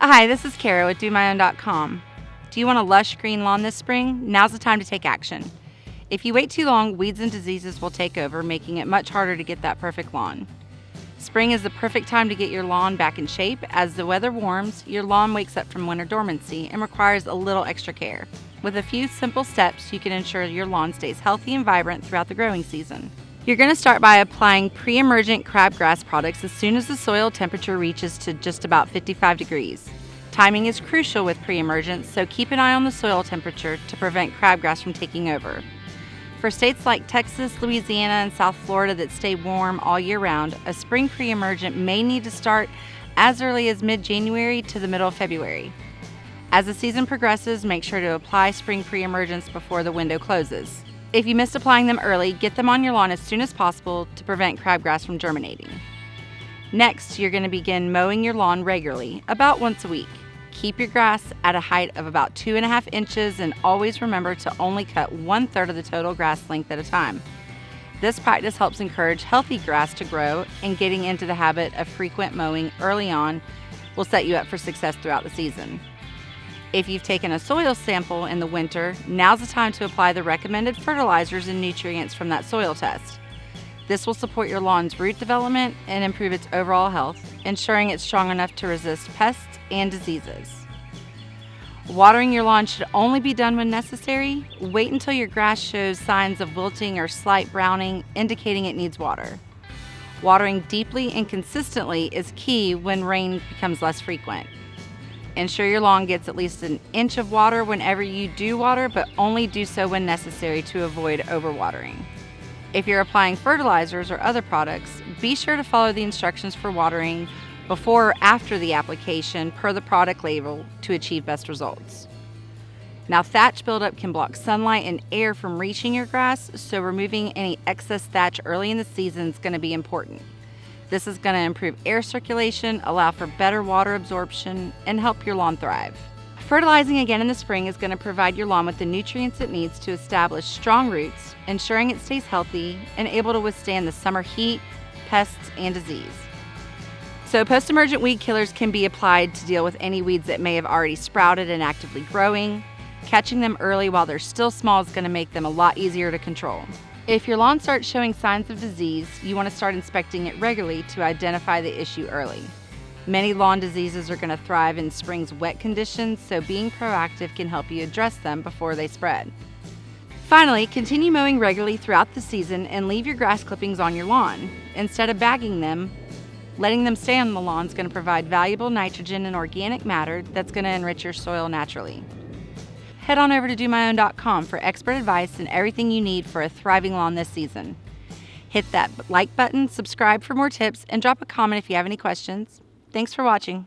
Hi, this is Kara with DoMyOwn.com. Do you want a lush green lawn this spring? Now's the time to take action. If you wait too long, weeds and diseases will take over, making it much harder to get that perfect lawn. Spring is the perfect time to get your lawn back in shape. As the weather warms, your lawn wakes up from winter dormancy and requires a little extra care. With a few simple steps, you can ensure your lawn stays healthy and vibrant throughout the growing season. You're going to start by applying Pre-Emergent crabgrass products as soon as the soil temperature reaches to just about 55 degrees. Timing is crucial with Pre-Emergent, so keep an eye on the soil temperature to prevent crabgrass from taking over. For states like Texas, Louisiana, and South Florida that stay warm all year round, a spring Pre-Emergent may need to start as early as mid-January to the middle of February. As the season progresses, make sure to apply spring Pre-Emergents before the window closes. If you missed applying them early, get them on your lawn as soon as possible to prevent crabgrass from germinating. Next, you're going to begin mowing your lawn regularly, about once a week. Keep your grass at a height of about 2.5 inches and always remember to only cut 1/3 of the total grass length at a time. This practice helps encourage healthy grass to grow, and getting into the habit of frequent mowing early on will set you up for success throughout the season. If you've taken a soil sample in the winter, now's the time to apply the recommended fertilizers and nutrients from that soil test. This will support your lawn's root development and improve its overall health, ensuring it's strong enough to resist pests and diseases. Watering your lawn should only be done when necessary. Wait until your grass shows signs of wilting or slight browning, indicating it needs water. Watering deeply and consistently is key when rain becomes less frequent. Ensure your lawn gets at least an inch of water whenever you do water, but only do so when necessary to avoid overwatering. If you're applying fertilizers or other products, be sure to follow the instructions for watering before or after the application per the product label to achieve best results. Now, thatch buildup can block sunlight and air from reaching your grass, so removing any excess thatch early in the season is going to be important. This is going to improve air circulation, allow for better water absorption, and help your lawn thrive. Fertilizing again in the spring is going to provide your lawn with the nutrients it needs to establish strong roots, ensuring it stays healthy and able to withstand the summer heat, pests, and disease. So post-emergent weed killers can be applied to deal with any weeds that may have already sprouted and actively growing. Catching them early while they're still small is going to make them a lot easier to control. If your lawn starts showing signs of disease, you want to start inspecting it regularly to identify the issue early. Many lawn diseases are going to thrive in spring's wet conditions, so being proactive can help you address them before they spread. Finally, continue mowing regularly throughout the season and leave your grass clippings on your lawn. Instead of bagging them, letting them stay on the lawn is going to provide valuable nitrogen and organic matter that's going to enrich your soil naturally. Head on over to DoMyOwn.com for expert advice and everything you need for a thriving lawn this season. Hit that like button, subscribe for more tips, and drop a comment if you have any questions. Thanks for watching.